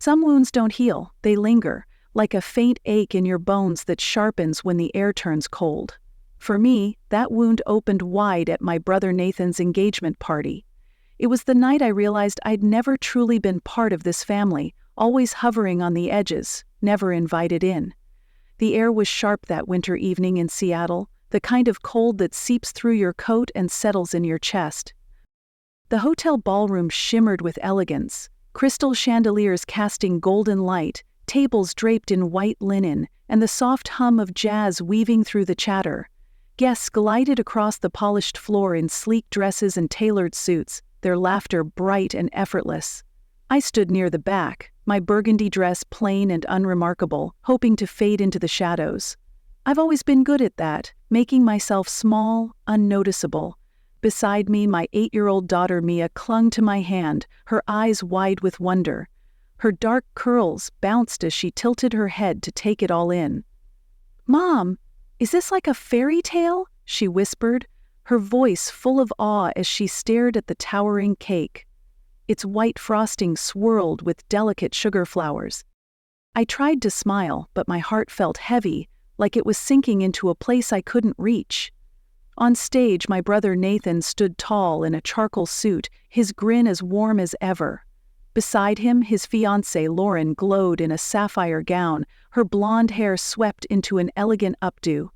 Some wounds don't heal, they linger, like a faint ache in your bones that sharpens when the air turns cold. For me, that wound opened wide at my brother Nathan's engagement party. It was the night I realized I'd never truly been part of this family, always hovering on the edges, never invited in. The air was sharp that winter evening in Seattle, the kind of cold that seeps through your coat and settles in your chest. The hotel ballroom shimmered with elegance, crystal chandeliers casting golden light, tables draped in white linen, and the soft hum of jazz weaving through the chatter. Guests glided across the polished floor in sleek dresses and tailored suits, their laughter bright and effortless. I stood near the back, my burgundy dress plain and unremarkable, hoping to fade into the shadows. I've always been good at that, making myself small, unnoticeable. Beside me, my 8-year-old daughter Mia clung to my hand, her eyes wide with wonder. Her dark curls bounced as she tilted her head to take it all in. "Mom, is this like a fairy tale?" she whispered, her voice full of awe as she stared at the towering cake. Its white frosting swirled with delicate sugar flowers. I tried to smile, but my heart felt heavy, like it was sinking into a place I couldn't reach. On stage, my brother Nathan stood tall in a charcoal suit, his grin as warm as ever. Beside him, his fiancée Lauren glowed in a sapphire gown, her blonde hair swept into an elegant updo.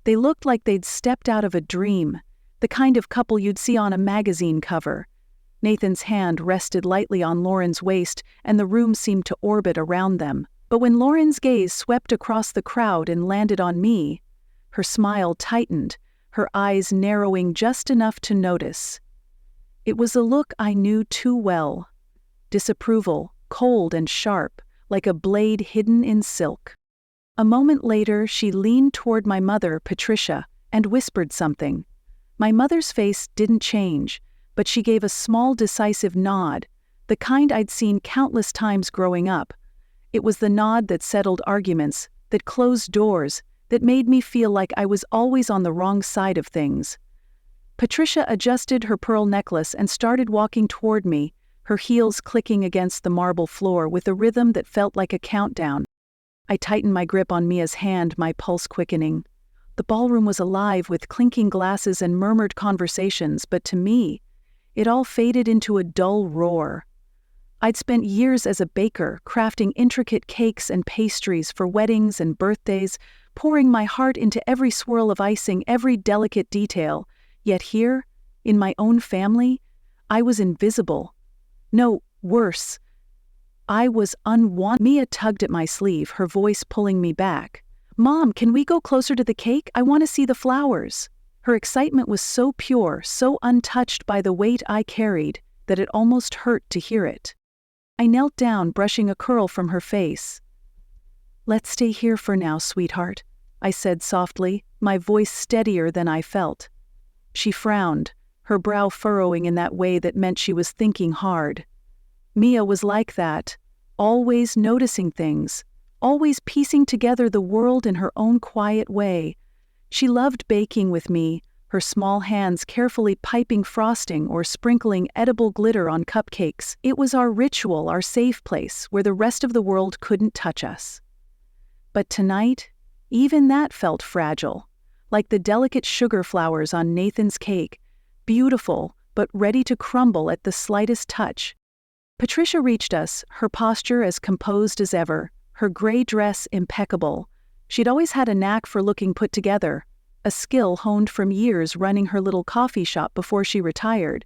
They looked like they'd stepped out of a dream, the kind of couple you'd see on a magazine cover. Nathan's hand rested lightly on Lauren's waist, and the room seemed to orbit around them. But when Lauren's gaze swept across the crowd and landed on me, her smile tightened, her eyes narrowing just enough to notice. It was a look I knew too well. Disapproval, cold and sharp, like a blade hidden in silk. A moment later, she leaned toward my mother, Patricia, and whispered something. My mother's face didn't change, but she gave a small decisive nod, the kind I'd seen countless times growing up. It was the nod that settled arguments, that closed doors, that made me feel like I was always on the wrong side of things. Patricia adjusted her pearl necklace and started walking toward me, her heels clicking against the marble floor with a rhythm that felt like a countdown. I tightened my grip on Mia's hand, my pulse quickening. The ballroom was alive with clinking glasses and murmured conversations, but to me, it all faded into a dull roar. I'd spent years as a baker, crafting intricate cakes and pastries for weddings and birthdays, pouring my heart into every swirl of icing, every delicate detail. Yet here, in my own family, I was invisible. No, worse. I was unwanted. Mia tugged at my sleeve, her voice pulling me back. "Mom, can we go closer to the cake? I want to see the flowers." Her excitement was so pure, so untouched by the weight I carried, that it almost hurt to hear it. I knelt down, brushing a curl from her face. "Let's stay here for now, sweetheart," I said softly, my voice steadier than I felt. She frowned, her brow furrowing in that way that meant she was thinking hard. Mia was like that, always noticing things, always piecing together the world in her own quiet way. She loved baking with me, her small hands carefully piping frosting or sprinkling edible glitter on cupcakes. It was our ritual, our safe place, where the rest of the world couldn't touch us. But tonight, even that felt fragile, like the delicate sugar flowers on Nathan's cake, beautiful but ready to crumble at the slightest touch. Patricia reached us, her posture as composed as ever, her gray dress impeccable. She'd always had a knack for looking put together, a skill honed from years running her little coffee shop before she retired.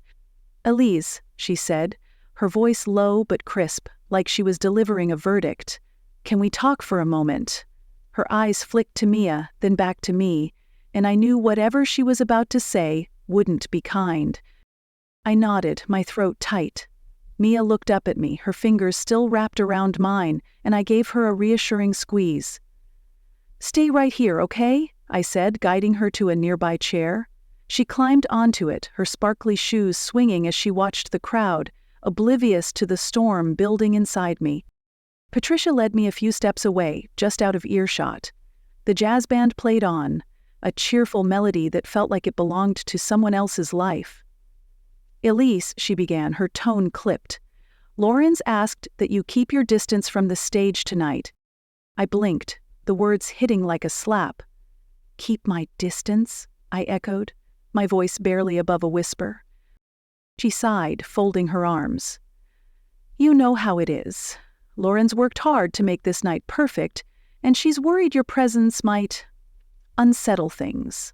"Elise," she said, her voice low but crisp, like she was delivering a verdict. "Can we talk for a moment?" Her eyes flicked to Mia, then back to me, and I knew whatever she was about to say wouldn't be kind. I nodded, my throat tight. Mia looked up at me, her fingers still wrapped around mine, and I gave her a reassuring squeeze. "Stay right here, okay?" I said, guiding her to a nearby chair. She climbed onto it, her sparkly shoes swinging as she watched the crowd, oblivious to the storm building inside me. Patricia led me a few steps away, just out of earshot. The jazz band played on, a cheerful melody that felt like it belonged to someone else's life. "Elise," she began, her tone clipped. Lawrence asked that you keep your distance from the stage tonight. I blinked, the words hitting like a slap. Keep my distance? I echoed, my voice barely above a whisper. She sighed, folding her arms. You know how it is. Lauren's worked hard to make this night perfect, and she's worried your presence might unsettle things.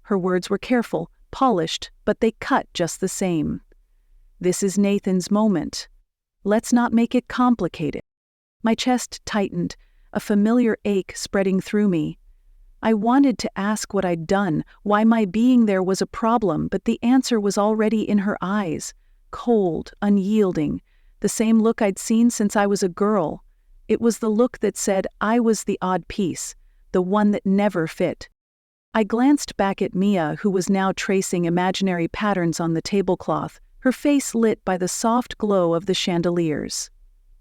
Her words were careful, polished, but they cut just the same. This is Nathan's moment. Let's not make it complicated. My chest tightened, a familiar ache spreading through me. I wanted to ask what I'd done, why my being there was a problem, but the answer was already in her eyes, cold, unyielding, the same look I'd seen since I was a girl. It was the look that said I was the odd piece, the one that never fit. I glanced back at Mia, who was now tracing imaginary patterns on the tablecloth, her face lit by the soft glow of the chandeliers.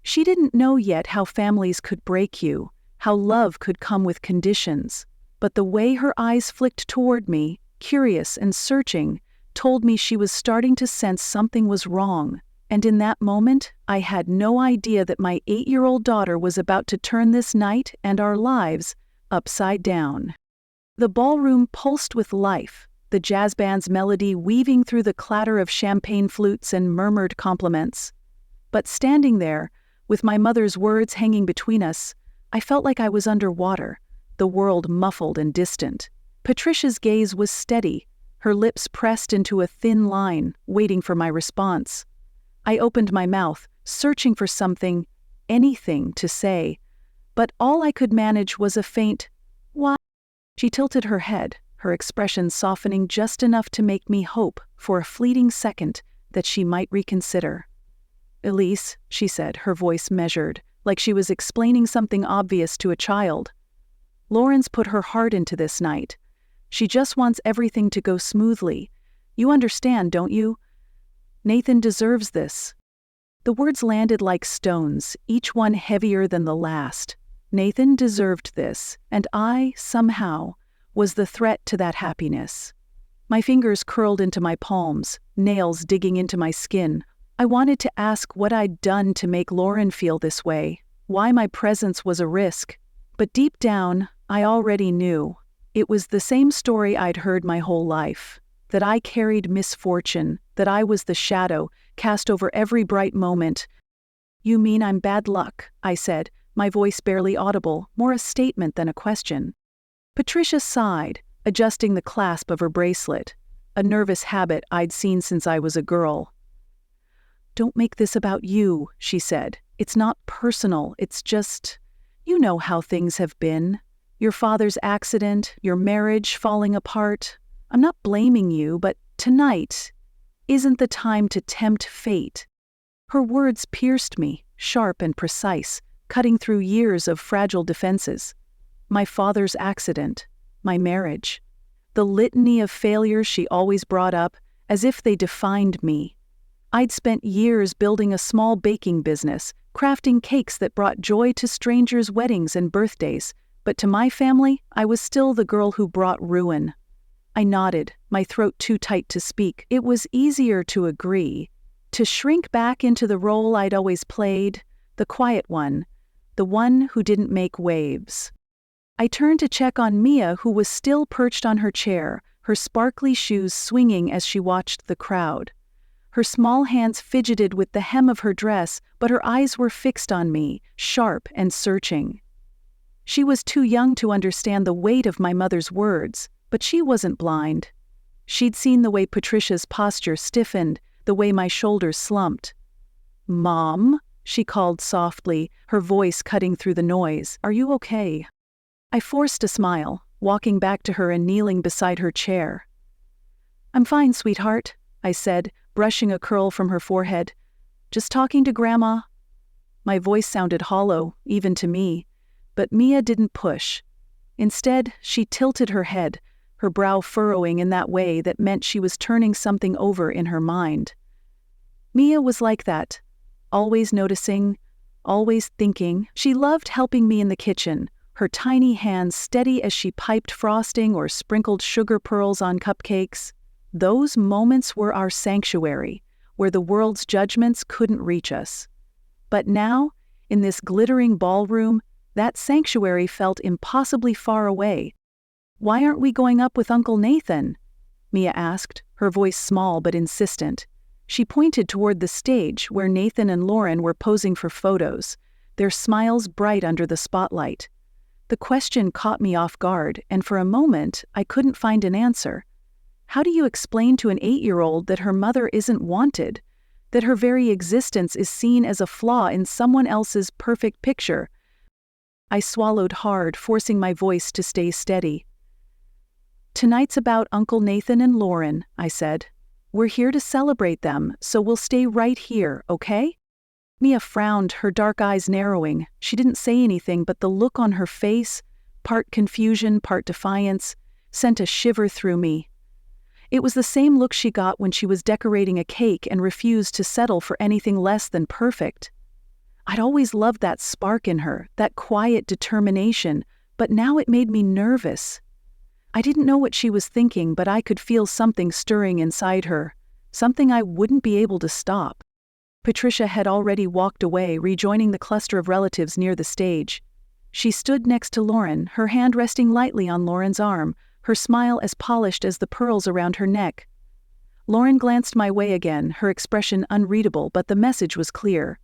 She didn't know yet how families could break you, how love could come with conditions, but the way her eyes flicked toward me, curious and searching, told me she was starting to sense something was wrong, and in that moment, I had no idea that my 8-year-old daughter was about to turn this night and our lives upside down. The ballroom pulsed with life, the jazz band's melody weaving through the clatter of champagne flutes and murmured compliments. But standing there, with my mother's words hanging between us, I felt like I was underwater, the world muffled and distant. Patricia's gaze was steady, her lips pressed into a thin line, waiting for my response. I opened my mouth, searching for something, anything to say, but all I could manage was a faint, "Why?" She tilted her head, her expression softening just enough to make me hope, for a fleeting second, that she might reconsider. "Elise," she said, her voice measured, like she was explaining something obvious to a child. "Lauren's put her heart into this night. She just wants everything to go smoothly. You understand, don't you? Nathan deserves this." The words landed like stones, each one heavier than the last. Nathan deserved this, and I, somehow, was the threat to that happiness. My fingers curled into my palms, nails digging into my skin. I wanted to ask what I'd done to make Lauren feel this way, why my presence was a risk. But deep down, I already knew. It was the same story I'd heard my whole life, that I carried misfortune, that I was the shadow, cast over every bright moment. "You mean I'm bad luck?" I said, my voice barely audible, more a statement than a question. Patricia sighed, adjusting the clasp of her bracelet, a nervous habit I'd seen since I was a girl. "Don't make this about you," she said. "It's not personal, it's just, you know how things have been. Your father's accident, your marriage falling apart. I'm not blaming you, but tonight isn't the time to tempt fate." Her words pierced me, sharp and precise, cutting through years of fragile defenses. My father's accident, my marriage, the litany of failures she always brought up, as if they defined me. I'd spent years building a small baking business, crafting cakes that brought joy to strangers' weddings and birthdays, but to my family, I was still the girl who brought ruin. I nodded, my throat too tight to speak. It was easier to agree, to shrink back into the role I'd always played, the quiet one, the one who didn't make waves. I turned to check on Mia, who was still perched on her chair, her sparkly shoes swinging as she watched the crowd. Her small hands fidgeted with the hem of her dress, but her eyes were fixed on me, sharp and searching. She was too young to understand the weight of my mother's words, but she wasn't blind. She'd seen the way Patricia's posture stiffened, the way my shoulders slumped. "Mom," she called softly, her voice cutting through the noise. "Are you okay?" I forced a smile, walking back to her and kneeling beside her chair. "I'm fine, sweetheart," I said, brushing a curl from her forehead. "Just talking to Grandma." My voice sounded hollow, even to me, but Mia didn't push. Instead, she tilted her head, her brow furrowing in that way that meant she was turning something over in her mind. Mia was like that, always noticing, always thinking. She loved helping me in the kitchen, her tiny hands steady as she piped frosting or sprinkled sugar pearls on cupcakes. Those moments were our sanctuary, where the world's judgments couldn't reach us. But now, in this glittering ballroom, that sanctuary felt impossibly far away. "Why aren't we going up with Uncle Nathan?" Mia asked, her voice small but insistent. She pointed toward the stage where Nathan and Lauren were posing for photos, their smiles bright under the spotlight. The question caught me off guard, and for a moment, I couldn't find an answer. How do you explain to an 8-year-old that her mother isn't wanted, that her very existence is seen as a flaw in someone else's perfect picture? I swallowed hard, forcing my voice to stay steady. "Tonight's about Uncle Nathan and Lauren," I said. "We're here to celebrate them, so we'll stay right here, okay?" Mia frowned, her dark eyes narrowing. She didn't say anything, but the look on her face, part confusion, part defiance, sent a shiver through me. It was the same look she got when she was decorating a cake and refused to settle for anything less than perfect. I'd always loved that spark in her, that quiet determination, but now it made me nervous. I didn't know what she was thinking, but I could feel something stirring inside her, something I wouldn't be able to stop. Patricia had already walked away, rejoining the cluster of relatives near the stage. She stood next to Lauren, her hand resting lightly on Lauren's arm, her smile as polished as the pearls around her neck. Lauren glanced my way again, her expression unreadable, but the message was clear.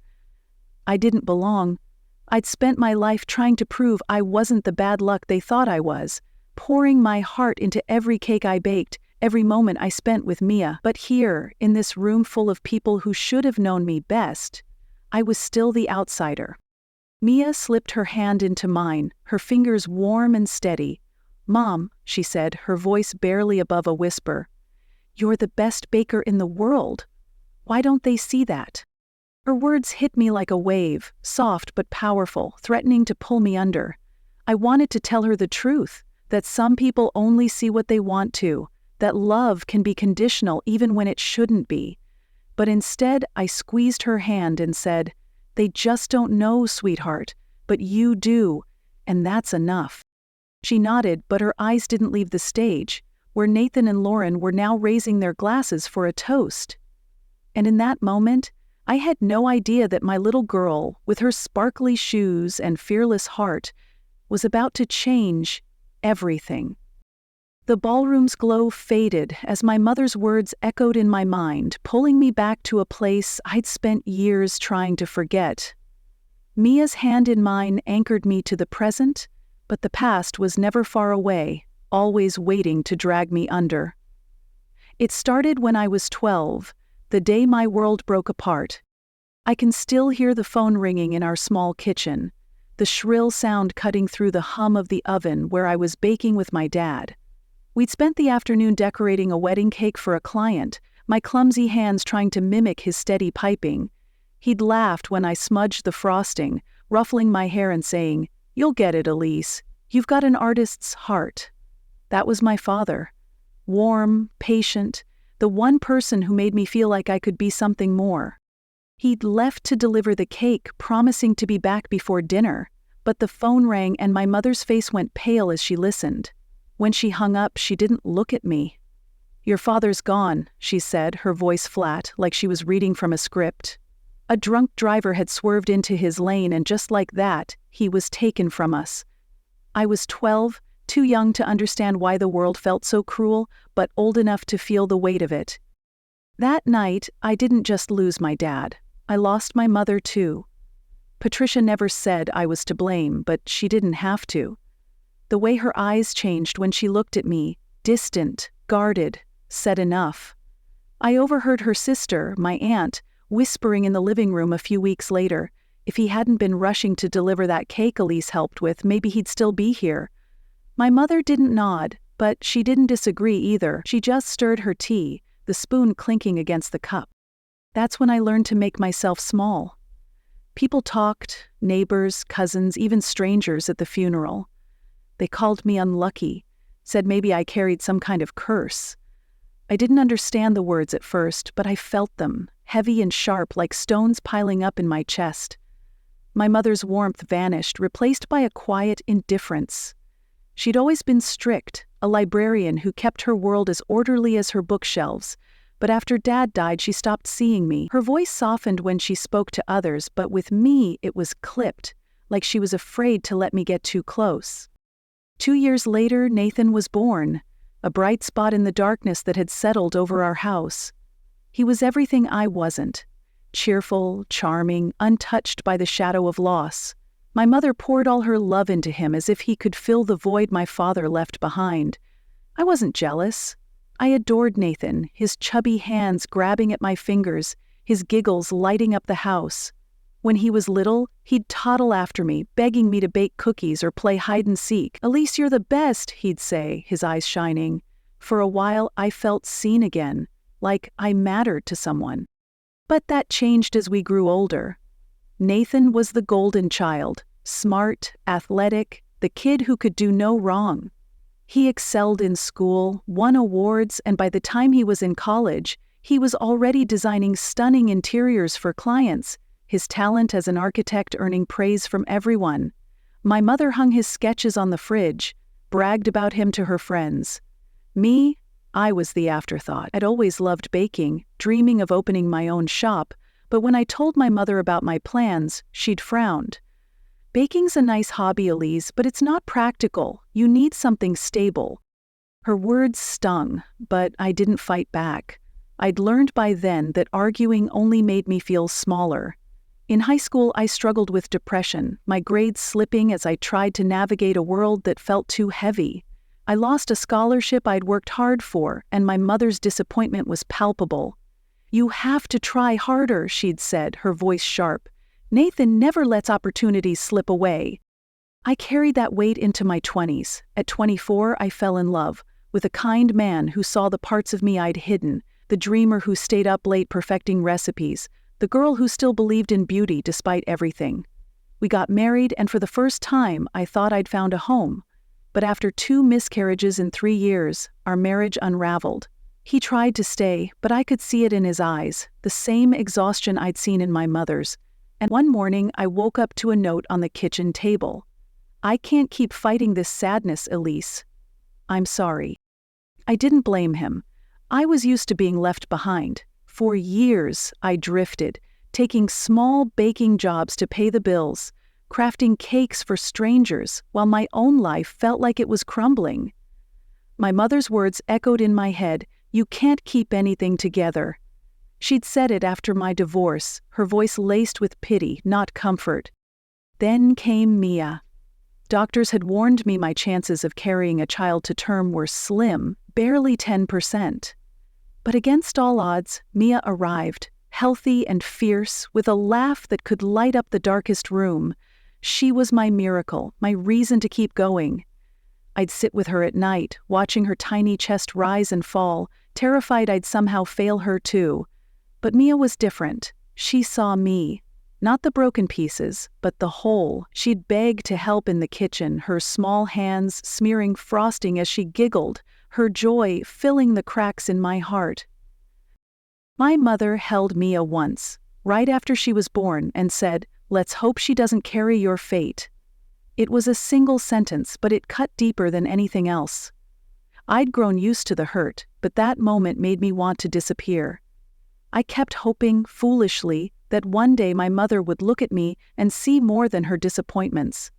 I didn't belong. I'd spent my life trying to prove I wasn't the bad luck they thought I was, pouring my heart into every cake I baked, every moment I spent with Mia. But here, in this room full of people who should have known me best, I was still the outsider. Mia slipped her hand into mine, her fingers warm and steady. "Mom," she said, her voice barely above a whisper, "you're the best baker in the world. Why don't they see that?" Her words hit me like a wave, soft but powerful, threatening to pull me under. I wanted to tell her the truth, that some people only see what they want to, that love can be conditional even when it shouldn't be. But instead, I squeezed her hand and said, "They just don't know, sweetheart, but you do, and that's enough." She nodded, but her eyes didn't leave the stage, where Nathan and Lauren were now raising their glasses for a toast. And in that moment, I had no idea that my little girl, with her sparkly shoes and fearless heart, was about to change everything. The ballroom's glow faded as my mother's words echoed in my mind, pulling me back to a place I'd spent years trying to forget. Mia's hand in mine anchored me to the present, but the past was never far away, always waiting to drag me under. It started when I was 12, the day my world broke apart. I can still hear the phone ringing in our small kitchen, the shrill sound cutting through the hum of the oven where I was baking with my dad. We'd spent the afternoon decorating a wedding cake for a client, my clumsy hands trying to mimic his steady piping. He'd laughed when I smudged the frosting, ruffling my hair and saying, "You'll get it, Elise. You've got an artist's heart." That was my father. Warm, patient, the one person who made me feel like I could be something more. He'd left to deliver the cake, promising to be back before dinner, but the phone rang and my mother's face went pale as she listened. When she hung up, she didn't look at me. "Your father's gone," she said, her voice flat, like she was reading from a script. A drunk driver had swerved into his lane, and just like that, he was taken from us. I was 12, too young to understand why the world felt so cruel, but old enough to feel the weight of it. That night, I didn't just lose my dad. I lost my mother too. Patricia never said I was to blame, but she didn't have to. The way her eyes changed when she looked at me, distant, guarded, said enough. I overheard her sister, my aunt, whispering in the living room a few weeks later, if he hadn't been rushing to deliver that cake Elise helped with, maybe he'd still be here. My mother didn't nod, but she didn't disagree either. She just stirred her tea, the spoon clinking against the cup. That's when I learned to make myself small. People talked, neighbors, cousins, even strangers at the funeral. They called me unlucky, said maybe I carried some kind of curse. I didn't understand the words at first, but I felt them, heavy and sharp like stones piling up in my chest. My mother's warmth vanished, replaced by a quiet indifference. She'd always been strict, a librarian who kept her world as orderly as her bookshelves, But after Dad died, she stopped seeing me. Her voice softened when she spoke to others, but with me it was clipped, like she was afraid to let me get too close. 2 years later, Nathan was born, a bright spot in the darkness that had settled over our house. He was everything I wasn't: cheerful, charming, untouched by the shadow of loss. My mother poured all her love into him as if he could fill the void my father left behind. I wasn't jealous. I adored Nathan, his chubby hands grabbing at my fingers, his giggles lighting up the house. When he was little, he'd toddle after me, begging me to bake cookies or play hide-and-seek. "Elise, you're the best," he'd say, his eyes shining. For a while, I felt seen again, like I mattered to someone. But that changed as we grew older. Nathan was the golden child, smart, athletic, the kid who could do no wrong. He excelled in school, won awards, and by the time he was in college, he was already designing stunning interiors for clients, his talent as an architect earning praise from everyone. My mother hung his sketches on the fridge, bragged about him to her friends. Me, I was the afterthought. I'd always loved baking, dreaming of opening my own shop, but when I told my mother about my plans, she'd frowned. "Baking's a nice hobby, Elise, but it's not practical. You need something stable." Her words stung, but I didn't fight back. I'd learned by then that arguing only made me feel smaller. In high school, I struggled with depression, my grades slipping as I tried to navigate a world that felt too heavy. I lost a scholarship I'd worked hard for, and my mother's disappointment was palpable. "You have to try harder," she'd said, her voice sharp. "Nathan never lets opportunities slip away." I carried that weight into my 20s. At 24, I fell in love with a kind man who saw the parts of me I'd hidden, the dreamer who stayed up late perfecting recipes, the girl who still believed in beauty despite everything. We got married, and for the first time, I thought I'd found a home. But after 2 miscarriages in 3 years, our marriage unraveled. He tried to stay, but I could see it in his eyes, the same exhaustion I'd seen in my mother's. And one morning, I woke up to a note on the kitchen table. "I can't keep fighting this sadness, Elise. I'm sorry." I didn't blame him. I was used to being left behind. For years, I drifted, taking small baking jobs to pay the bills, crafting cakes for strangers, while my own life felt like it was crumbling. My mother's words echoed in my head, "You can't keep anything together." She'd said it after my divorce, her voice laced with pity, not comfort. Then came Mia. Doctors had warned me my chances of carrying a child to term were slim, barely 10%. But against all odds, Mia arrived, healthy and fierce, with a laugh that could light up the darkest room. She was my miracle, my reason to keep going. I'd sit with her at night, watching her tiny chest rise and fall, terrified I'd somehow fail her too. But Mia was different. She saw me. Not the broken pieces, but the whole. She'd beg to help in the kitchen, her small hands smearing frosting as she giggled, her joy filling the cracks in my heart. My mother held Mia once, right after she was born, and said, "Let's hope she doesn't carry your fate." It was a single sentence, but it cut deeper than anything else. I'd grown used to the hurt, but that moment made me want to disappear. I kept hoping, foolishly, that one day my mother would look at me and see more than her disappointments.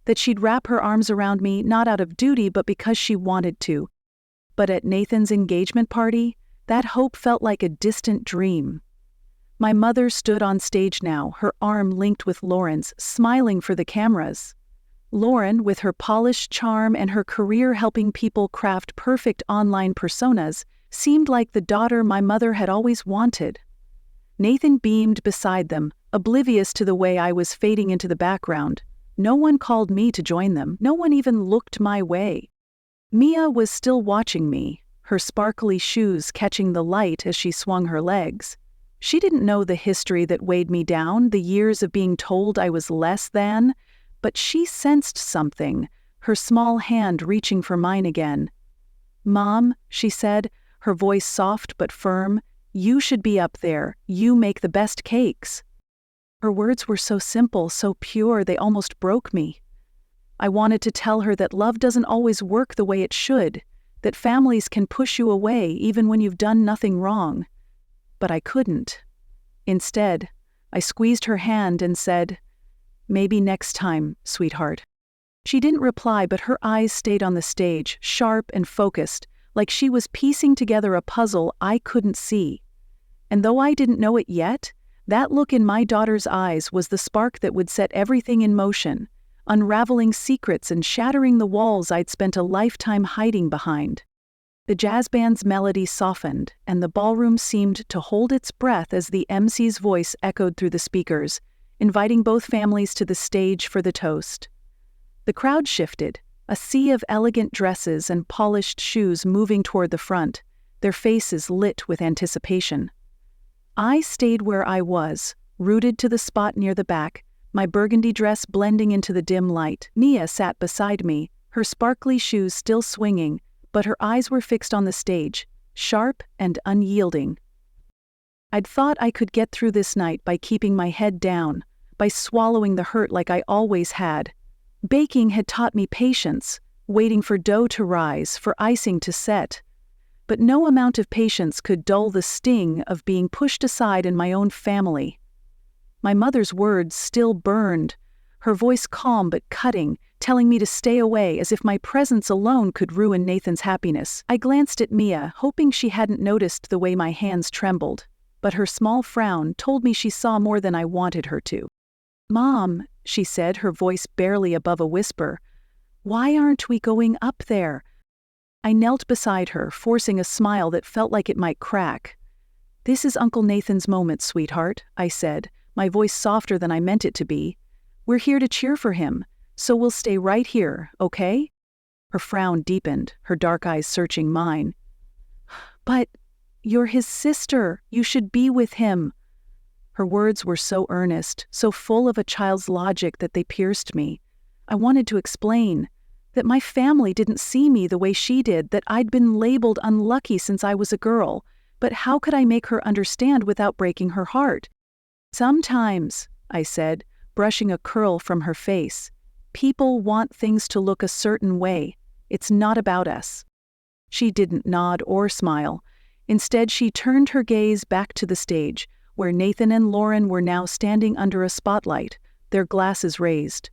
That she'd wrap her arms around me not out of duty but because she wanted to. But at Nathan's engagement party, that hope felt like a distant dream. My mother stood on stage now, her arm linked with Lauren's, smiling for the cameras. Lauren, with her polished charm and her career helping people craft perfect online personas, seemed like the daughter my mother had always wanted. Nathan beamed beside them, oblivious to the way I was fading into the background. No one called me to join them. No one even looked my way. Mia was still watching me, her sparkly shoes catching the light as she swung her legs. She didn't know the history that weighed me down, the years of being told I was less than, but she sensed something, her small hand reaching for mine again. "Mom," she said, her voice soft but firm, "you should be up there. You make the best cakes." Her words were so simple, so pure, they almost broke me. I wanted to tell her that love doesn't always work the way it should, that families can push you away even when you've done nothing wrong. But I couldn't. Instead, I squeezed her hand and said, "Maybe next time, sweetheart." She didn't reply, but her eyes stayed on the stage, sharp and focused, like she was piecing together a puzzle I couldn't see. And though I didn't know it yet, that look in my daughter's eyes was the spark that would set everything in motion, unraveling secrets and shattering the walls I'd spent a lifetime hiding behind. The jazz band's melody softened, and the ballroom seemed to hold its breath as the MC's voice echoed through the speakers, inviting both families to the stage for the toast. The crowd shifted, a sea of elegant dresses and polished shoes moving toward the front, their faces lit with anticipation. I stayed where I was, rooted to the spot near the back, my burgundy dress blending into the dim light. Mia sat beside me, her sparkly shoes still swinging, but her eyes were fixed on the stage, sharp and unyielding. I'd thought I could get through this night by keeping my head down, by swallowing the hurt like I always had. Baking had taught me patience, waiting for dough to rise, for icing to set. But no amount of patience could dull the sting of being pushed aside in my own family. My mother's words still burned, her voice calm but cutting, telling me to stay away as if my presence alone could ruin Nathan's happiness. I glanced at Mia, hoping she hadn't noticed the way my hands trembled, but her small frown told me she saw more than I wanted her to. "Mom," she said, her voice barely above a whisper, "why aren't we going up there?" I knelt beside her, forcing a smile that felt like it might crack. "This is Uncle Nathan's moment, sweetheart," I said, my voice softer than I meant it to be. "We're here to cheer for him, so we'll stay right here, okay?" Her frown deepened, her dark eyes searching mine. "But you're his sister. You should be with him." Her words were so earnest, so full of a child's logic that they pierced me. I wanted to explain that my family didn't see me the way she did, that I'd been labeled unlucky since I was a girl, but how could I make her understand without breaking her heart? "Sometimes," I said, brushing a curl from her face, "people want things to look a certain way. It's not about us." She didn't nod or smile. Instead, she turned her gaze back to the stage, where Nathan and Lauren were now standing under a spotlight, their glasses raised.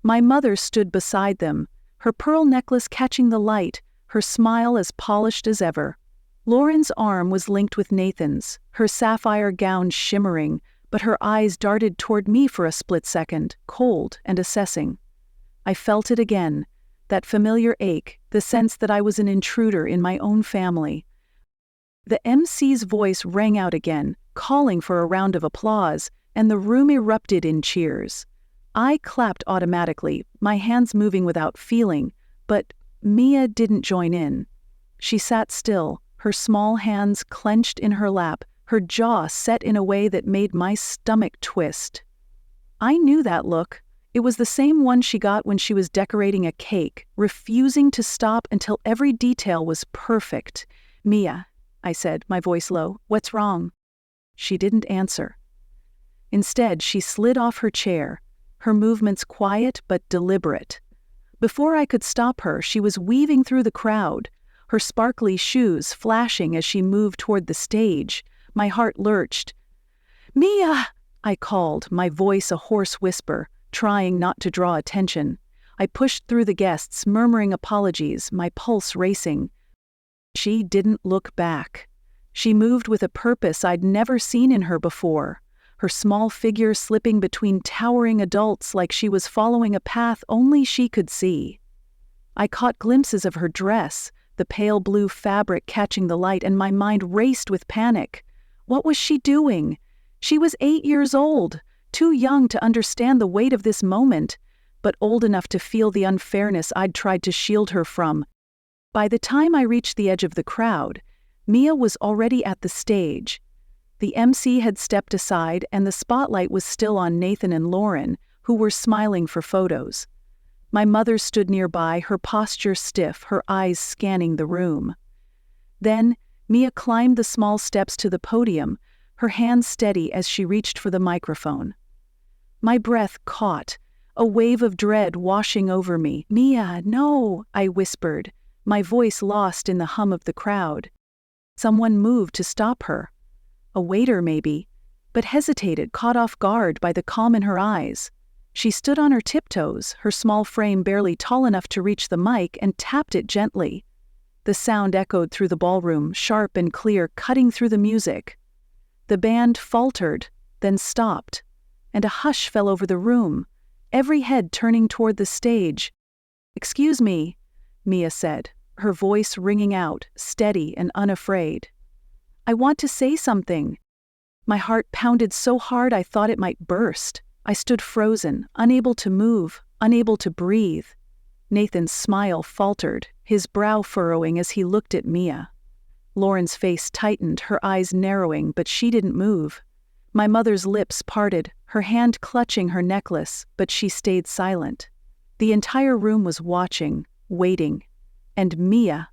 My mother stood beside them, her pearl necklace catching the light, her smile as polished as ever. Lauren's arm was linked with Nathan's, her sapphire gown shimmering, but her eyes darted toward me for a split second, cold and assessing. I felt it again, that familiar ache, the sense that I was an intruder in my own family. The MC's voice rang out again, calling for a round of applause, and the room erupted in cheers. I clapped automatically, my hands moving without feeling, but Mia didn't join in. She sat still, her small hands clenched in her lap, her jaw set in a way that made my stomach twist. I knew that look. It was the same one she got when she was decorating a cake, refusing to stop until every detail was perfect. "Mia," I said, my voice low, "what's wrong?" She didn't answer. Instead, she slid off her chair, her movements quiet but deliberate. Before I could stop her, she was weaving through the crowd, her sparkly shoes flashing as she moved toward the stage. My heart lurched. "Mia!" I called, my voice a hoarse whisper, trying not to draw attention. I pushed through the guests, murmuring apologies, my pulse racing. She didn't look back. She moved with a purpose I'd never seen in her before, her small figure slipping between towering adults like she was following a path only she could see. I caught glimpses of her dress, the pale blue fabric catching the light, and my mind raced with panic. What was she doing? She was 8 years old, too young to understand the weight of this moment, but old enough to feel the unfairness I'd tried to shield her from. By the time I reached the edge of the crowd, Mia was already at the stage. The MC had stepped aside, and the spotlight was still on Nathan and Lauren, who were smiling for photos. My mother stood nearby, her posture stiff, her eyes scanning the room. Then, Mia climbed the small steps to the podium, her hands steady as she reached for the microphone. My breath caught, a wave of dread washing over me. "Mia, no," I whispered, my voice lost in the hum of the crowd. Someone moved to stop her. A waiter, maybe, but hesitated, caught off guard by the calm in her eyes. She stood on her tiptoes, her small frame barely tall enough to reach the mic, and tapped it gently. The sound echoed through the ballroom, sharp and clear, cutting through the music. The band faltered, then stopped, and a hush fell over the room, every head turning toward the stage. "Excuse me," Mia said, her voice ringing out, steady and unafraid. "I want to say something." My heart pounded so hard I thought it might burst. I stood frozen, unable to move, unable to breathe. Nathan's smile faltered, his brow furrowing as he looked at Mia. Lauren's face tightened, her eyes narrowing, but she didn't move. My mother's lips parted, her hand clutching her necklace, but she stayed silent. The entire room was watching, waiting. And Mia,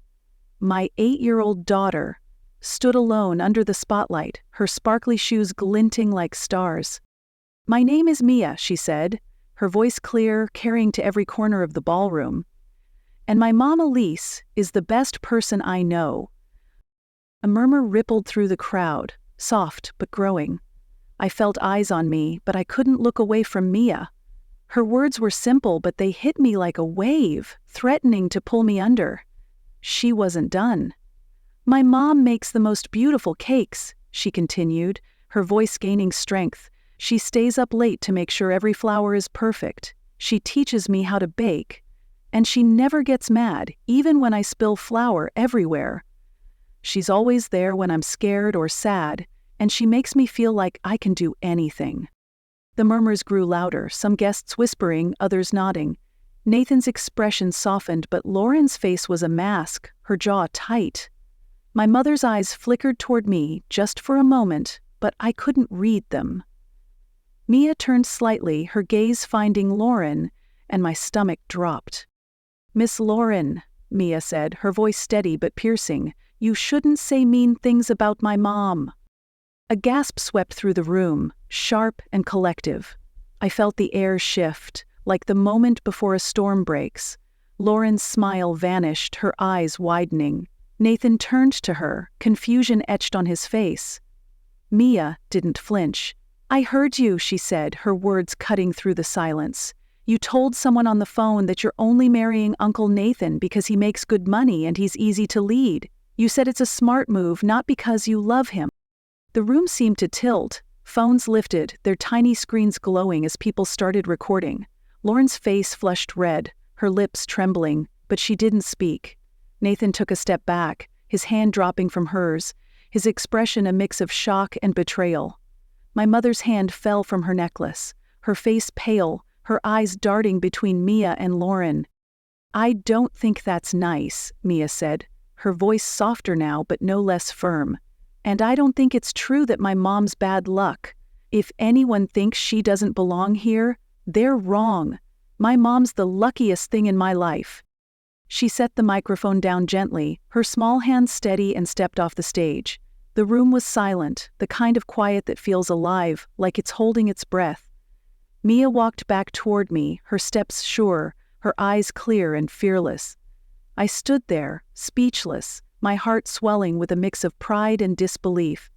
my 8-year-old daughter, stood alone under the spotlight, her sparkly shoes glinting like stars. "My name is Mia," she said, her voice clear, carrying to every corner of the ballroom. "And my mom Elise is the best person I know." A murmur rippled through the crowd, soft but growing. I felt eyes on me, but I couldn't look away from Mia. Her words were simple, but they hit me like a wave, threatening to pull me under. She wasn't done. "My mom makes the most beautiful cakes," she continued, her voice gaining strength. "She stays up late to make sure every flour is perfect. She teaches me how to bake. And she never gets mad, even when I spill flour everywhere. She's always there when I'm scared or sad, and she makes me feel like I can do anything." The murmurs grew louder, some guests whispering, others nodding. Nathan's expression softened, but Lauren's face was a mask, her jaw tight. My mother's eyes flickered toward me, just for a moment, but I couldn't read them. Mia turned slightly, her gaze finding Lauren, and my stomach dropped. "Miss Lauren," Mia said, her voice steady but piercing, "you shouldn't say mean things about my mom." A gasp swept through the room, sharp and collective. I felt the air shift, like the moment before a storm breaks. Lauren's smile vanished, her eyes widening. Nathan turned to her, confusion etched on his face. Mia didn't flinch. "I heard you," she said, her words cutting through the silence. "You told someone on the phone that you're only marrying Uncle Nathan because he makes good money and he's easy to lead. You said it's a smart move, not because you love him." The room seemed to tilt. Phones lifted, their tiny screens glowing as people started recording. Lauren's face flushed red, her lips trembling, but she didn't speak. Nathan took a step back, his hand dropping from hers, his expression a mix of shock and betrayal. My mother's hand fell from her necklace, her face pale, her eyes darting between Mia and Lauren. "I don't think that's nice," Mia said, her voice softer now but no less firm. "And I don't think it's true that my mom's bad luck. If anyone thinks she doesn't belong here, they're wrong. My mom's the luckiest thing in my life." She set the microphone down gently, her small hands steady, and stepped off the stage. The room was silent, the kind of quiet that feels alive, like it's holding its breath. Mia walked back toward me, her steps sure, her eyes clear and fearless. I stood there, speechless, my heart swelling with a mix of pride and disbelief.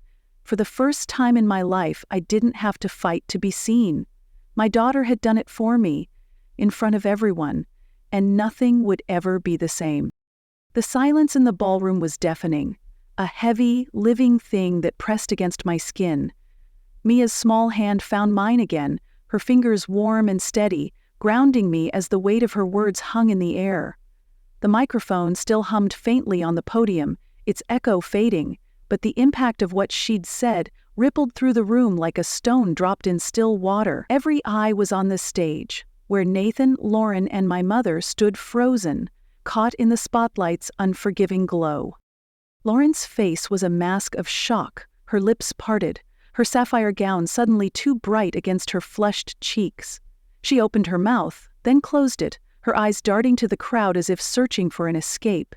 For the first time in my life, I didn't have to fight to be seen. My daughter had done it for me, in front of everyone, and nothing would ever be the same. The silence in the ballroom was deafening, a heavy, living thing that pressed against my skin. Mia's small hand found mine again, her fingers warm and steady, grounding me as the weight of her words hung in the air. The microphone still hummed faintly on the podium, its echo fading, but the impact of what she'd said rippled through the room like a stone dropped in still water. Every eye was on the stage, where Nathan, Lauren, and my mother stood frozen, caught in the spotlight's unforgiving glow. Lauren's face was a mask of shock, her lips parted, her sapphire gown suddenly too bright against her flushed cheeks. She opened her mouth, then closed it, her eyes darting to the crowd as if searching for an escape.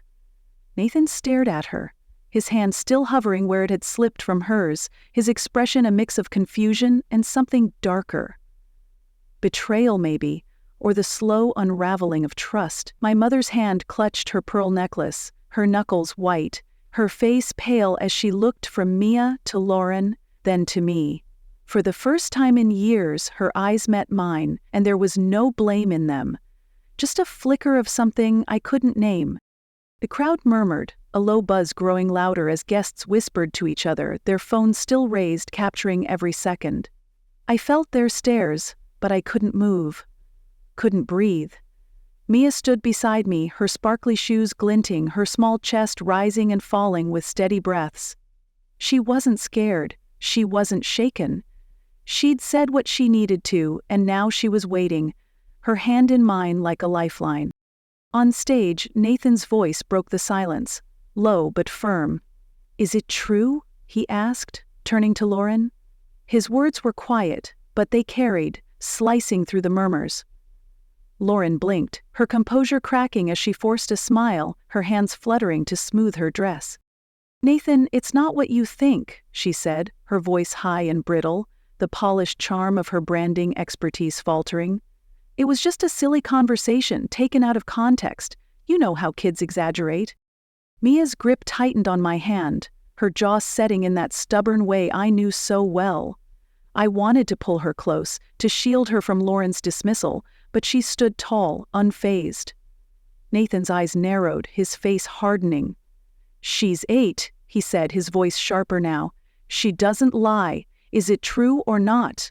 Nathan stared at her, his hand still hovering where it had slipped from hers, his expression a mix of confusion and something darker. Betrayal maybe, or the slow unraveling of trust. My mother's hand clutched her pearl necklace, her knuckles white, her face pale as she looked from Mia to Lauren, then to me. For the first time in years, her eyes met mine, and there was no blame in them. Just a flicker of something I couldn't name. The crowd murmured, a low buzz growing louder as guests whispered to each other, their phones still raised, capturing every second. I felt their stares, but I couldn't move. Couldn't breathe. Mia stood beside me, her sparkly shoes glinting, her small chest rising and falling with steady breaths. She wasn't scared. She wasn't shaken. She'd said what she needed to, and now she was waiting, her hand in mine like a lifeline. On stage, Nathan's voice broke the silence, low but firm. "Is it true?" he asked, turning to Lauren. His words were quiet, but they carried, slicing through the murmurs. Lauren blinked, her composure cracking as she forced a smile, her hands fluttering to smooth her dress. "Nathan, it's not what you think," she said, her voice high and brittle, the polished charm of her branding expertise faltering. "It was just a silly conversation taken out of context. You know how kids exaggerate." Mia's grip tightened on my hand, her jaw setting in that stubborn way I knew so well. I wanted to pull her close, to shield her from Lauren's dismissal, but she stood tall, unfazed. Nathan's eyes narrowed, his face hardening. "She's 8, he said, his voice sharper now. "She doesn't lie. Is it true or not?"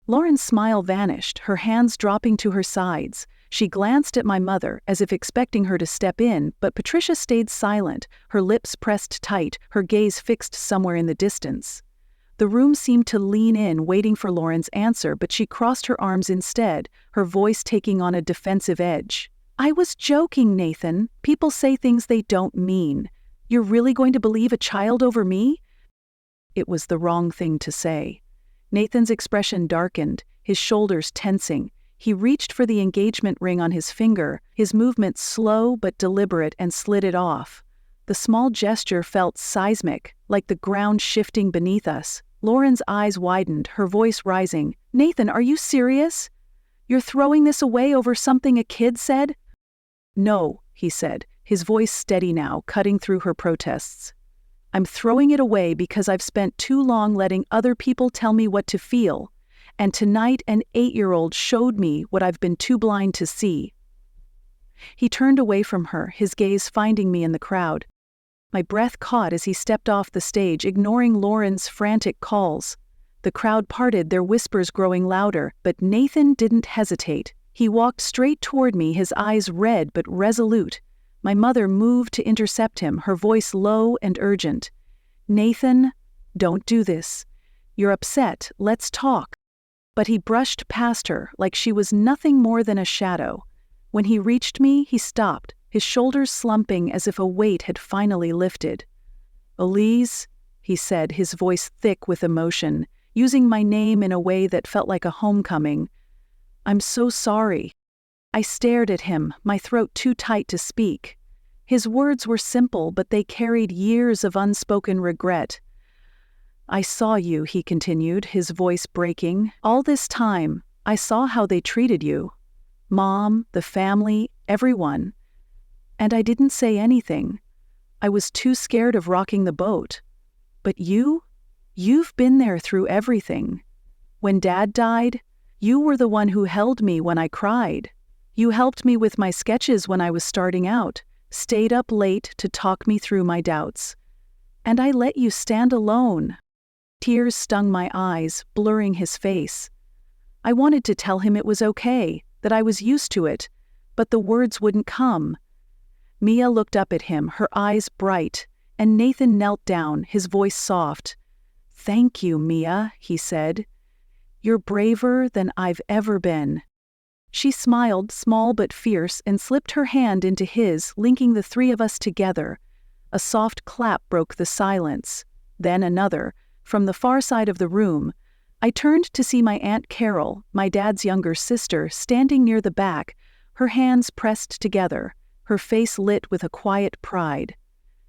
Lauren's smile vanished, her hands dropping to her sides. She glanced at my mother, as if expecting her to step in, but Patricia stayed silent, her lips pressed tight, her gaze fixed somewhere in the distance. The room seemed to lean in, waiting for Lauren's answer, but she crossed her arms instead, her voice taking on a defensive edge. "I was joking, Nathan. People say things they don't mean. You're really going to believe a child over me?" It was the wrong thing to say. Nathan's expression darkened, his shoulders tensing. He reached for the engagement ring on his finger, his movement slow but deliberate, and slid it off. The small gesture felt seismic, like the ground shifting beneath us. Lauren's eyes widened, her voice rising. "Nathan, are you serious? You're throwing this away over something a kid said?" "No," he said, his voice steady now, cutting through her protests. "I'm throwing it away because I've spent too long letting other people tell me what to feel, and tonight an 8-year-old showed me what I've been too blind to see." He turned away from her, his gaze finding me in the crowd. My breath caught as he stepped off the stage, ignoring Lauren's frantic calls. The crowd parted, their whispers growing louder, but Nathan didn't hesitate. He walked straight toward me, his eyes red but resolute. My mother moved to intercept him, her voice low and urgent. "Nathan, don't do this. You're upset, let's talk." But he brushed past her like she was nothing more than a shadow. When he reached me, he stopped, his shoulders slumping as if a weight had finally lifted. "Elise," he said, his voice thick with emotion, using my name in a way that felt like a homecoming. "I'm so sorry." I stared at him, my throat too tight to speak. His words were simple, but they carried years of unspoken regret. "I saw you," he continued, his voice breaking. "All this time, I saw how they treated you. Mom, the family, everyone. And I didn't say anything. I was too scared of rocking the boat. But you've been there through everything. When Dad died, you were the one who held me when I cried. You helped me with my sketches when I was starting out, stayed up late to talk me through my doubts. And I let you stand alone." Tears stung my eyes, blurring his face. I wanted to tell him it was okay, that I was used to it, but the words wouldn't come. Mia looked up at him, her eyes bright, and Nathan knelt down, his voice soft. "Thank you, Mia," he said. "You're braver than I've ever been." She smiled, small but fierce, and slipped her hand into his, linking the three of us together. A soft clap broke the silence. Then another, from the far side of the room. I turned to see my Aunt Carol, my dad's younger sister, standing near the back, her hands pressed together, her face lit with a quiet pride.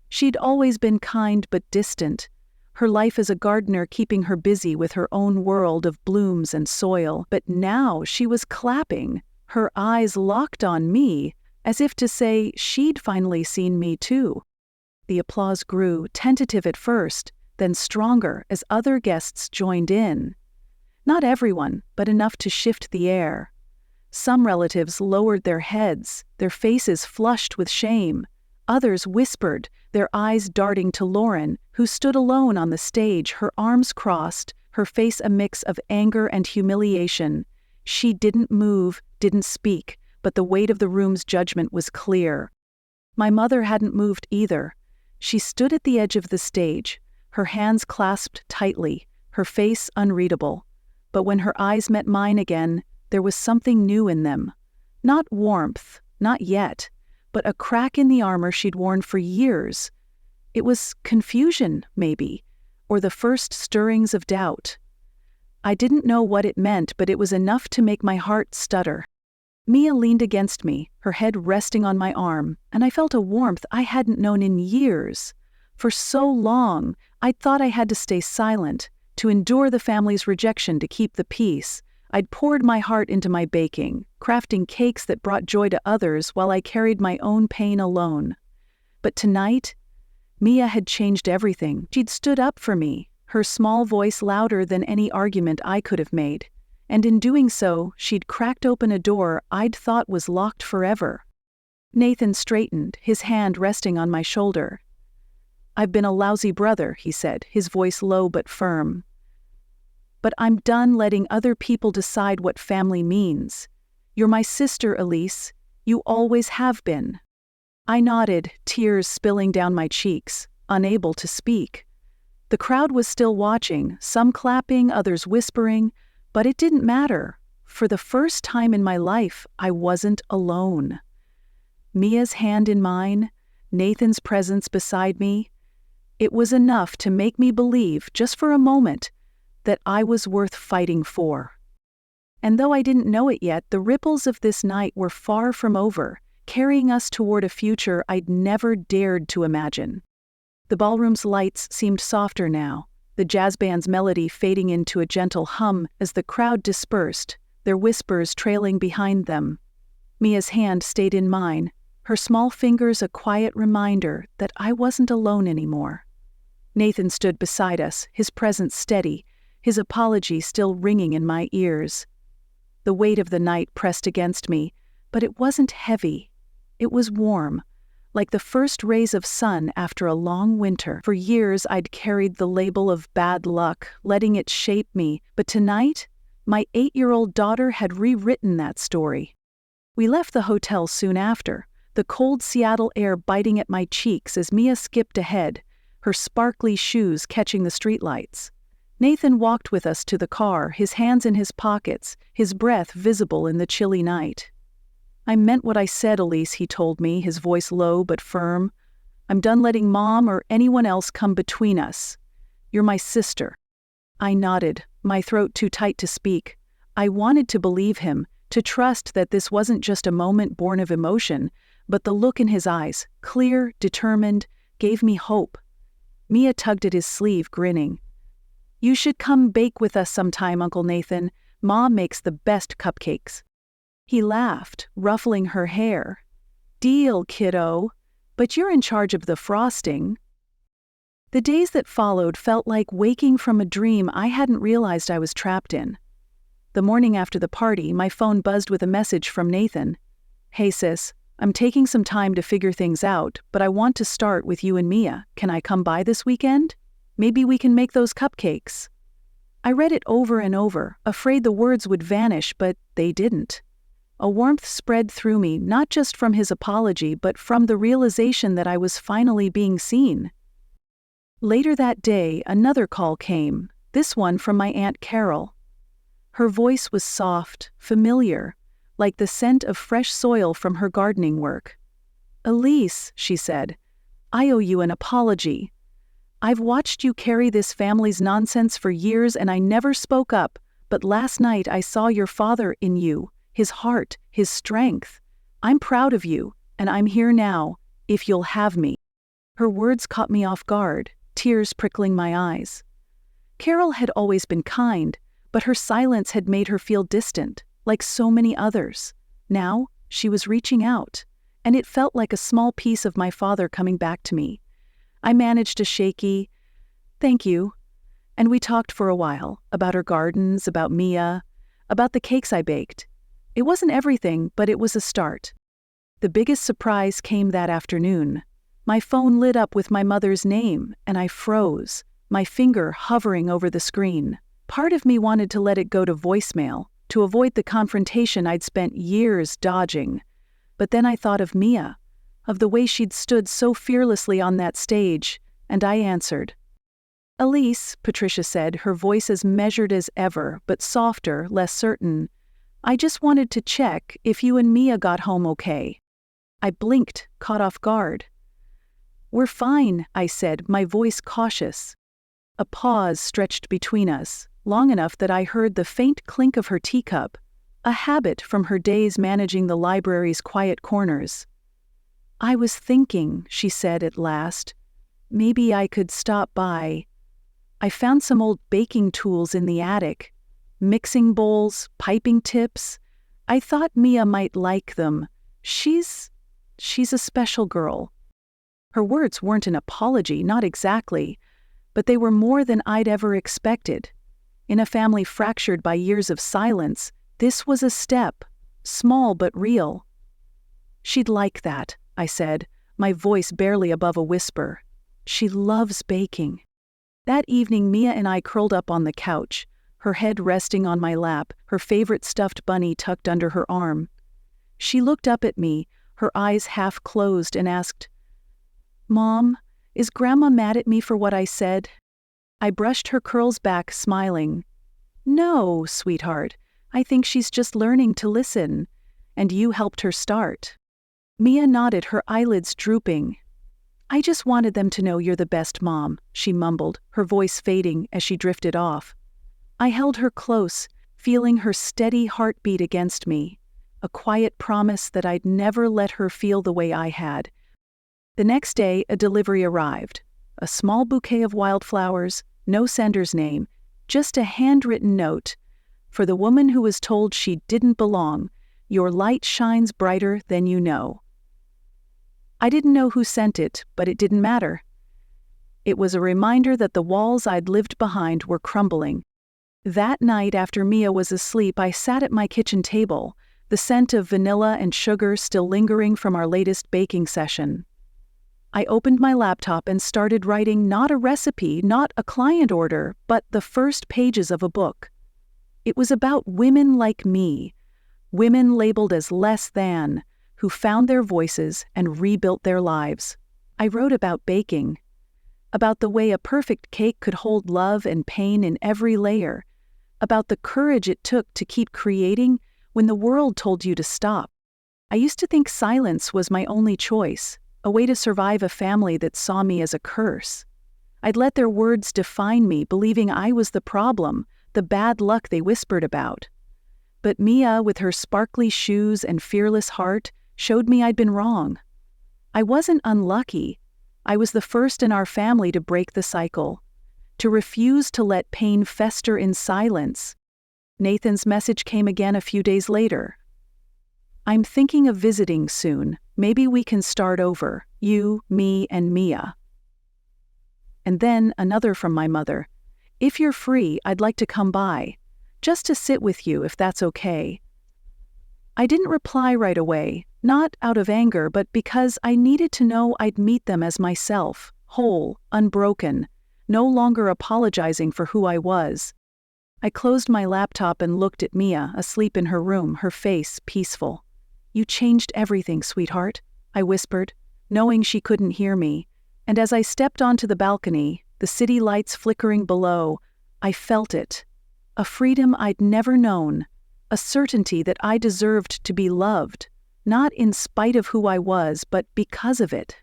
She'd always been kind but distant, her life as a gardener keeping her busy with her own world of blooms and soil, but now she was clapping, Her eyes locked on me, as if to say she'd finally seen me too. The applause grew, tentative at first, then stronger as other guests joined in. Not everyone, but enough to shift the air. Some relatives lowered their heads, their faces flushed with shame. Others whispered, their eyes darting to Lauren, who stood alone on the stage, her arms crossed, her face a mix of anger and humiliation. She didn't move, didn't speak, but the weight of the room's judgment was clear. My mother hadn't moved either. She stood at the edge of the stage, her hands clasped tightly, her face unreadable. But when her eyes met mine again, there was something new in them. Not warmth, not yet, but a crack in the armor she'd worn for years. It was confusion, maybe, or the first stirrings of doubt. I didn't know what it meant, but it was enough to make my heart stutter. Mia leaned against me, her head resting on my arm, and I felt a warmth I hadn't known in years. For so long, I'd thought I had to stay silent, to endure the family's rejection to keep the peace. I'd poured my heart into my baking, crafting cakes that brought joy to others while I carried my own pain alone. But tonight, Mia had changed everything. She'd stood up for me, her small voice louder than any argument I could have made. And in doing so, she'd cracked open a door I'd thought was locked forever. Nathan straightened, his hand resting on my shoulder. "I've been a lousy brother," he said, his voice low but firm. "But I'm done letting other people decide what family means. You're my sister, Elise. You always have been." I nodded, tears spilling down my cheeks, unable to speak. The crowd was still watching, some clapping, others whispering, but it didn't matter. For the first time in my life, I wasn't alone. Mia's hand in mine, Nathan's presence beside me, it was enough to make me believe, just for a moment, that I was worth fighting for. And though I didn't know it yet, the ripples of this night were far from over, carrying us toward a future I'd never dared to imagine. The ballroom's lights seemed softer now, the jazz band's melody fading into a gentle hum as the crowd dispersed, their whispers trailing behind them. Mia's hand stayed in mine, her small fingers a quiet reminder that I wasn't alone anymore. Nathan stood beside us, his presence steady, his apology still ringing in my ears. The weight of the night pressed against me, but it wasn't heavy. It was warm, like the first rays of sun after a long winter. For years I'd carried the label of bad luck, letting it shape me, but tonight, my 8-year-old daughter had rewritten that story. We left the hotel soon after, the cold Seattle air biting at my cheeks as Mia skipped ahead, her sparkly shoes catching the streetlights. Nathan walked with us to the car, his hands in his pockets, his breath visible in the chilly night. "I meant what I said, Elise," he told me, his voice low but firm. "I'm done letting Mom or anyone else come between us. You're my sister." I nodded, my throat too tight to speak. I wanted to believe him, to trust that this wasn't just a moment born of emotion, but the look in his eyes, clear, determined, gave me hope. Mia tugged at his sleeve, grinning. "You should come bake with us sometime, Uncle Nathan. Mom makes the best cupcakes." He laughed, ruffling her hair. "Deal, kiddo. But you're in charge of the frosting." The days that followed felt like waking from a dream I hadn't realized I was trapped in. The morning after the party, my phone buzzed with a message from Nathan. "Hey sis, I'm taking some time to figure things out, but I want to start with you and Mia. Can I come by this weekend? Maybe we can make those cupcakes." I read it over and over, afraid the words would vanish, but they didn't. A warmth spread through me, not just from his apology, but from the realization that I was finally being seen. Later that day, another call came, this one from my Aunt Carol. Her voice was soft, familiar, like the scent of fresh soil from her gardening work. "Elise," she said, "I owe you an apology. I've watched you carry this family's nonsense for years and I never spoke up, but last night I saw your father in you, his heart, his strength. I'm proud of you, and I'm here now, if you'll have me." Her words caught me off guard, tears prickling my eyes. Carol had always been kind, but her silence had made her feel distant, like so many others. Now, she was reaching out, and it felt like a small piece of my father coming back to me. I managed a shaky, "Thank you," and we talked for a while, about her gardens, about Mia, about the cakes I baked. It wasn't everything, but it was a start. The biggest surprise came that afternoon. My phone lit up with my mother's name, and I froze, my finger hovering over the screen. Part of me wanted to let it go to voicemail, to avoid the confrontation I'd spent years dodging. But then I thought of Mia, of the way she'd stood so fearlessly on that stage, and I answered. "Elise," Patricia said, her voice as measured as ever, but softer, less certain, "I just wanted to check if you and Mia got home okay." I blinked, caught off guard. "We're fine," I said, my voice cautious. A pause stretched between us, long enough that I heard the faint clink of her teacup, a habit from her days managing the library's quiet corners. "I was thinking," she said at last, "maybe I could stop by. I found some old baking tools in the attic, mixing bowls, piping tips. I thought Mia might like them. She's a special girl." Her words weren't an apology, not exactly, but they were more than I'd ever expected. In a family fractured by years of silence, this was a step, small but real. "She'd like that," I said, my voice barely above a whisper. "She loves baking." That evening, Mia and I curled up on the couch, her head resting on my lap, her favorite stuffed bunny tucked under her arm. She looked up at me, her eyes half closed, and asked, "Mom, is Grandma mad at me for what I said?" I brushed her curls back, smiling. "No, sweetheart, I think she's just learning to listen, and you helped her start." Mia nodded, her eyelids drooping. "I just wanted them to know you're the best mom," she mumbled, her voice fading as she drifted off. I held her close, feeling her steady heartbeat against me, a quiet promise that I'd never let her feel the way I had. The next day, a delivery arrived. A small bouquet of wildflowers, no sender's name, just a handwritten note. "For the woman who was told she didn't belong, your light shines brighter than you know." I didn't know who sent it, but it didn't matter. It was a reminder that the walls I'd lived behind were crumbling. That night, after Mia was asleep, I sat at my kitchen table, the scent of vanilla and sugar still lingering from our latest baking session. I opened my laptop and started writing not a recipe, not a client order, but the first pages of a book. It was about women like me, women labeled as less than, who found their voices and rebuilt their lives. I wrote about baking, about the way a perfect cake could hold love and pain in every layer, about the courage it took to keep creating when the world told you to stop. I used to think silence was my only choice, a way to survive a family that saw me as a curse. I'd let their words define me, believing I was the problem, the bad luck they whispered about. But Mia, with her sparkly shoes and fearless heart, showed me I'd been wrong. I wasn't unlucky. I was the first in our family to break the cycle, to refuse to let pain fester in silence. Nathan's message came again a few days later. "I'm thinking of visiting soon. Maybe we can start over, you, me, and Mia." And then another from my mother. "If you're free, I'd like to come by, just to sit with you if that's okay." I didn't reply right away, not out of anger, but because I needed to know I'd meet them as myself, whole, unbroken, no longer apologizing for who I was. I closed my laptop and looked at Mia, asleep in her room, her face peaceful. "You changed everything, sweetheart," I whispered, knowing she couldn't hear me. And as I stepped onto the balcony, the city lights flickering below, I felt it. A freedom I'd never known, a certainty that I deserved to be loved, not in spite of who I was, but because of it.